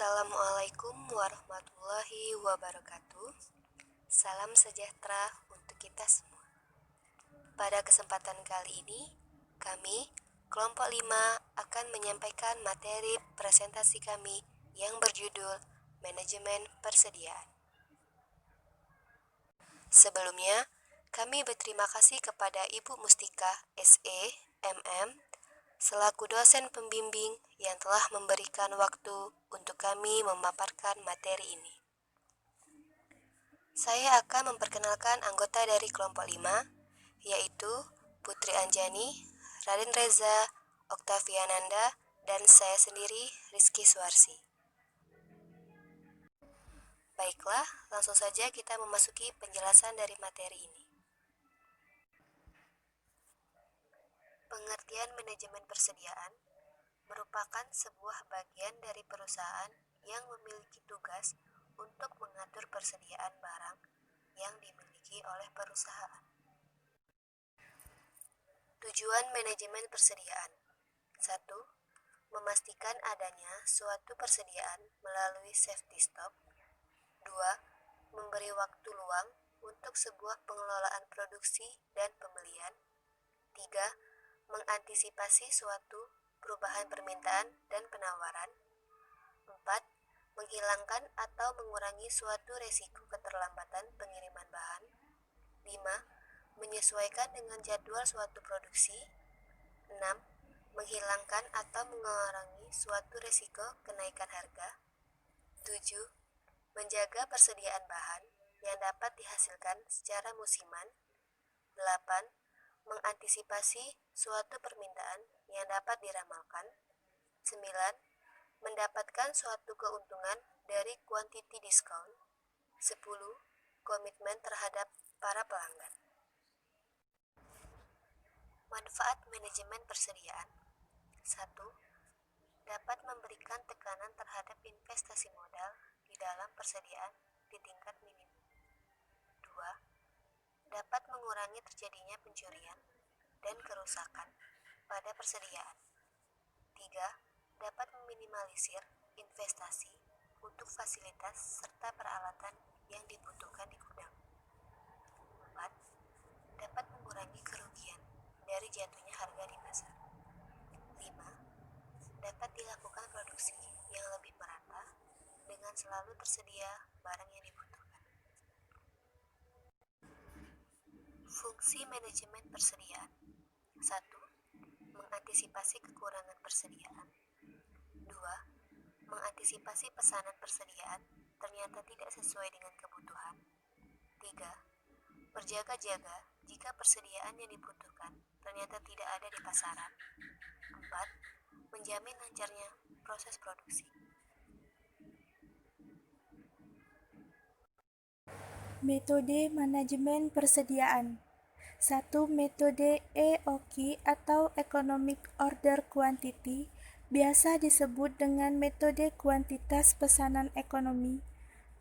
Assalamualaikum warahmatullahi wabarakatuh. Salam sejahtera untuk kita semua. Pada kesempatan kali ini, kami, kelompok 5, akan menyampaikan materi presentasi kami yang berjudul Manajemen Persediaan. Sebelumnya, kami berterima kasih kepada Ibu Mustika, SE, MM, selaku dosen pembimbing yang telah memberikan waktu untuk kami memaparkan materi ini. Saya akan memperkenalkan anggota dari kelompok 5, yaitu Putri Anjani, Raden Reza, Oktaviananda, dan saya sendiri, Rizky Suarsi. Baiklah, langsung saja kita memasuki penjelasan dari materi ini. Pengertian manajemen persediaan merupakan sebuah bagian dari perusahaan yang memiliki tugas untuk mengatur persediaan barang yang dimiliki oleh perusahaan. Tujuan manajemen persediaan: 1. Memastikan adanya suatu persediaan melalui safety stock. 2. Memberi waktu luang untuk sebuah pengelolaan produksi dan pembelian. 3. Mengantisipasi suatu perubahan permintaan dan penawaran. 4. Menghilangkan atau mengurangi suatu resiko keterlambatan pengiriman bahan. 5. Menyesuaikan dengan jadwal suatu produksi. 6. Menghilangkan atau mengurangi suatu resiko kenaikan harga. 7. Menjaga persediaan bahan yang dapat dihasilkan secara musiman. 8. Mengantisipasi suatu permintaan yang dapat diramalkan. 9. Mendapatkan suatu keuntungan dari quantity discount. 10. Komitmen terhadap para pelanggan. Manfaat manajemen persediaan: 1. Dapat memberikan tekanan terhadap investasi modal di dalam persediaan di tingkat minimum. 2. Dapat mengurangi terjadinya pencurian dan kerusakan pada persediaan. 3. Dapat meminimalisir investasi untuk fasilitas serta peralatan yang dibutuhkan di gudang. 4. Dapat mengurangi kerugian dari jatuhnya harga di pasar. 5. Dapat dilakukan produksi yang lebih merata dengan selalu tersedia barang yang dibutuhkan. Fungsi manajemen persediaan: 1. Mengantisipasi kekurangan persediaan. 2. Mengantisipasi pesanan persediaan ternyata tidak sesuai dengan kebutuhan. 3. Berjaga-jaga jika persediaan yang dibutuhkan ternyata tidak ada di pasaran. 4. Menjamin lancarnya proses produksi. Metode manajemen persediaan: 1. Metode EOQ atau Economic Order Quantity, biasa disebut dengan metode kuantitas pesanan ekonomi,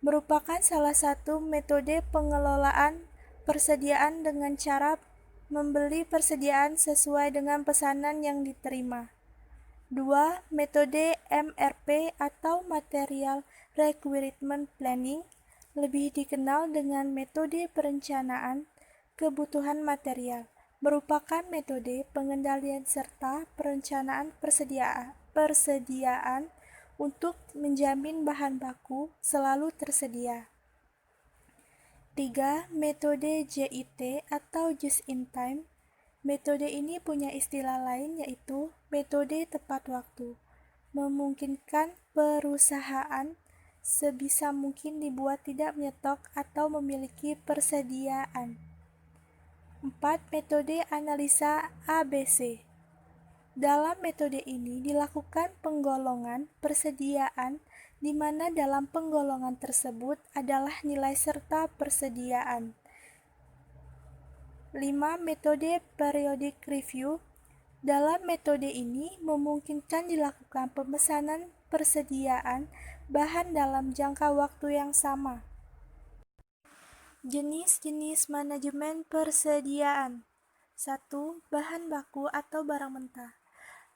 merupakan salah satu metode pengelolaan persediaan dengan cara membeli persediaan sesuai dengan pesanan yang diterima. 2. Metode MRP atau Material Requirement Planning, lebih dikenal dengan metode perencanaan kebutuhan material, merupakan metode pengendalian serta perencanaan persediaan untuk menjamin bahan baku selalu tersedia. 3. Metode JIT atau Just in Time. Metode ini punya istilah lain yaitu metode tepat waktu, memungkinkan perusahaan sebisa mungkin dibuat tidak menyetok atau memiliki persediaan. 4. Metode analisa ABC. Dalam metode ini dilakukan penggolongan persediaan di mana dalam penggolongan tersebut adalah nilai serta persediaan. 5. Metode periodic review. Dalam metode ini memungkinkan dilakukan pemesanan persediaan bahan dalam jangka waktu yang sama. Jenis-jenis manajemen persediaan: 1. Bahan baku atau barang mentah.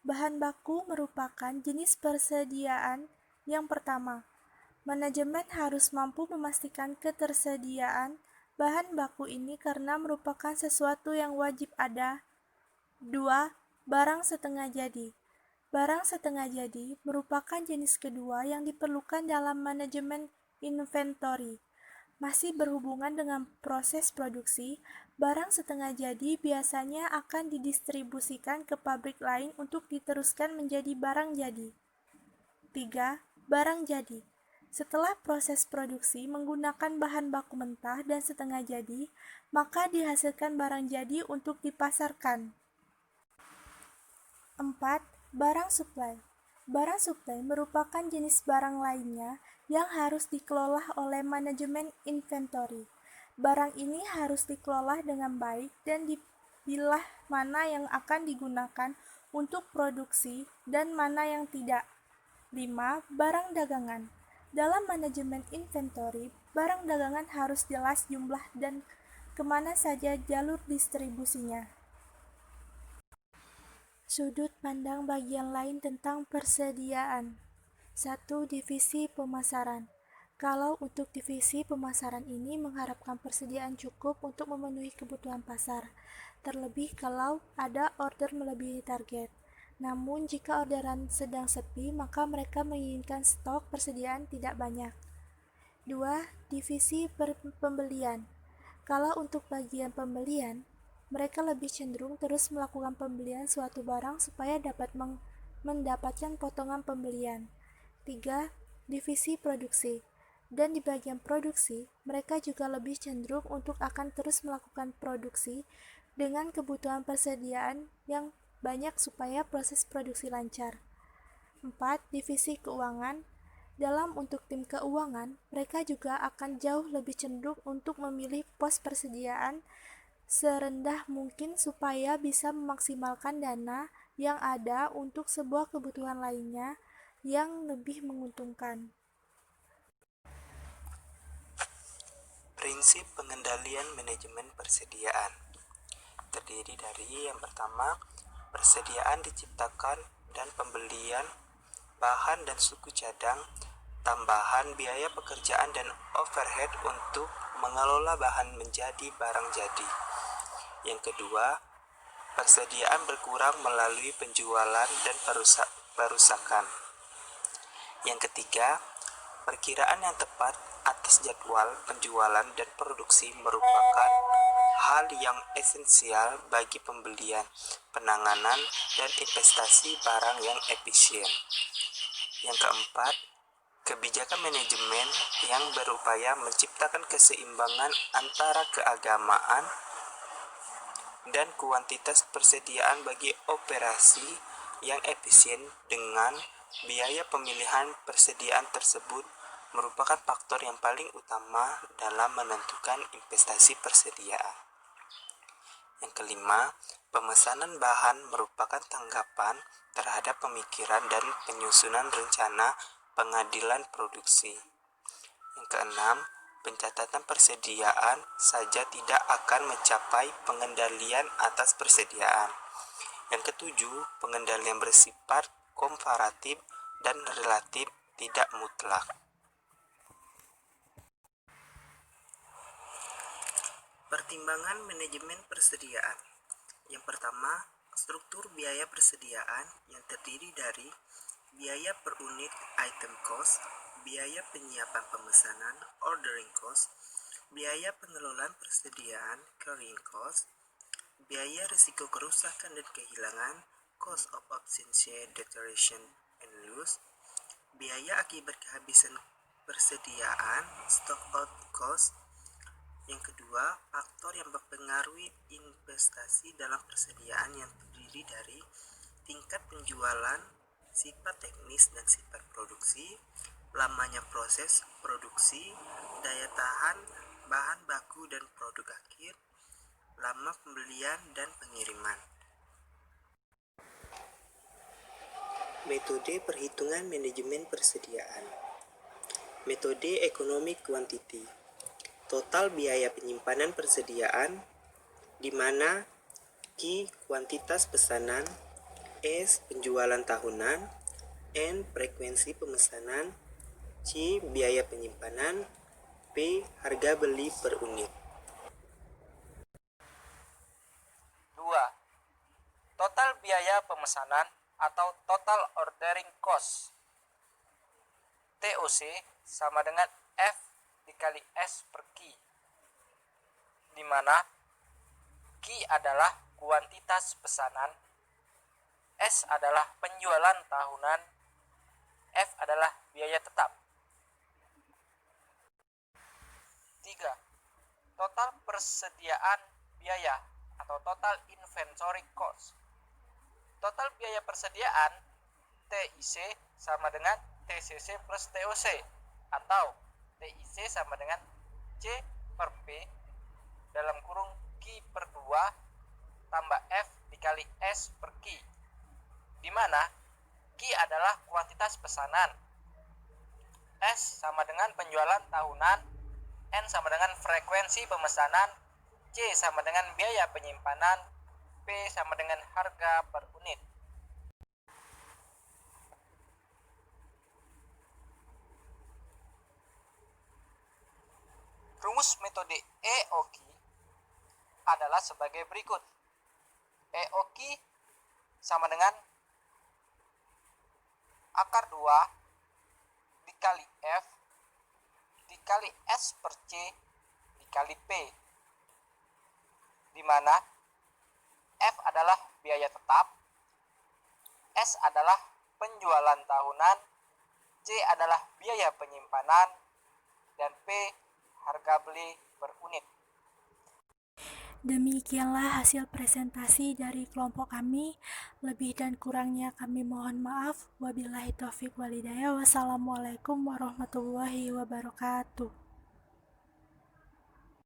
Bahan baku merupakan jenis persediaan Yang pertama, manajemen harus mampu memastikan ketersediaan bahan baku ini karena merupakan sesuatu yang wajib ada. 2. Barang setengah jadi. Barang setengah jadi merupakan jenis kedua yang diperlukan dalam manajemen inventory. Masih berhubungan dengan proses produksi, barang setengah jadi biasanya akan didistribusikan ke pabrik lain untuk diteruskan menjadi barang jadi. 3. Barang jadi. Setelah proses produksi menggunakan bahan baku mentah dan setengah jadi, maka dihasilkan barang jadi untuk dipasarkan. 4. Barang suplai. Barang suplai merupakan jenis barang lainnya yang harus dikelola oleh manajemen inventory. Barang ini harus dikelola dengan baik dan dipilah mana yang akan digunakan untuk produksi dan mana yang tidak. 5. Barang dagangan. Dalam manajemen inventory, barang dagangan harus jelas jumlah dan kemana saja jalur distribusinya. Sudut pandang bagian lain tentang persediaan. 1. Divisi pemasaran. Kalau untuk divisi pemasaran ini mengharapkan persediaan cukup untuk memenuhi kebutuhan pasar, terlebih kalau ada order melebihi target. Namun jika orderan sedang sepi, maka mereka menginginkan stok persediaan tidak banyak. 2. Divisi pembelian. Kalau untuk bagian pembelian, mereka lebih cenderung terus melakukan pembelian suatu barang supaya dapat mendapatkan potongan pembelian. 3. Divisi produksi. Dan di bagian produksi, mereka juga lebih cenderung untuk akan terus melakukan produksi dengan kebutuhan persediaan yang banyak supaya proses produksi lancar. 4. Divisi keuangan. Dalam untuk tim keuangan, mereka juga akan jauh lebih cenderung untuk memilih pos persediaan serendah mungkin supaya bisa memaksimalkan dana yang ada untuk sebuah kebutuhan lainnya yang lebih menguntungkan. Prinsip pengendalian manajemen persediaan terdiri dari yang pertama, persediaan diciptakan dan pembelian bahan dan suku cadang, tambahan biaya pekerjaan dan overhead untuk mengelola bahan menjadi barang jadi. Yang kedua, persediaan berkurang melalui penjualan dan perusakan. Yang ketiga, perkiraan yang tepat atas jadwal penjualan dan produksi merupakan hal yang esensial bagi pembelian, penanganan, dan investasi barang yang efisien. Yang keempat, kebijakan manajemen yang berupaya menciptakan keseimbangan antara keagamaan dan kuantitas persediaan bagi operasi yang efisien dengan biaya pemilihan persediaan tersebut merupakan faktor yang paling utama dalam menentukan investasi persediaan. Yang kelima, pemesanan bahan merupakan tanggapan terhadap pemikiran dan penyusunan rencana pengadilan produksi. Yang keenam, pencatatan persediaan saja tidak akan mencapai pengendalian atas persediaan. Yang ketujuh, pengendalian bersifat komparatif dan relatif, tidak mutlak. Pertimbangan manajemen persediaan. Yang pertama, struktur biaya persediaan yang terdiri dari biaya per unit item cost, biaya penyiapan pemesanan ordering cost, biaya pengelolaan persediaan carrying cost, biaya risiko kerusakan dan kehilangan cost of obsolescence, deterioration, and loss, biaya akibat kehabisan persediaan stock out cost. Yang kedua, faktor yang mempengaruhi investasi dalam persediaan yang terdiri dari tingkat penjualan, sifat teknis dan sifat produksi, lamanya proses produksi, daya tahan bahan baku dan produk akhir, lama pembelian dan pengiriman. Metode perhitungan manajemen persediaan. Metode economic quantity. Total biaya penyimpanan persediaan, di mana Q kuantitas pesanan, S penjualan tahunan, N. Frekuensi pemesanan. C. Biaya penyimpanan. P. Harga beli per unit. 2. Total biaya pemesanan atau total ordering cost. TOC sama dengan F dikali S per Q, di mana Q adalah kuantitas pesanan, S adalah penjualan tahunan, F adalah biaya tetap. 3. Total persediaan biaya atau total inventory cost. Total biaya persediaan TIC sama dengan TCC plus TOC, atau TIC sama dengan C per P dalam kurung Q per 2 tambah F dikali S per Q, di mana Q adalah kuantitas pesanan, S sama dengan penjualan tahunan, N sama dengan frekuensi pemesanan, C sama dengan biaya penyimpanan, P sama dengan harga per unit. Rumus metode EOQ adalah sebagai berikut. EOQ sama dengan akar 2 dikali F dikali S per C dikali P, di mana F adalah biaya tetap, S adalah penjualan tahunan, C adalah biaya penyimpanan, dan P harga beli per unit. Demikianlah hasil presentasi dari kelompok kami. Lebih dan kurangnya kami mohon maaf. Wabillahi taufiq walhidayah. Wassalamualaikum warahmatullahi wabarakatuh.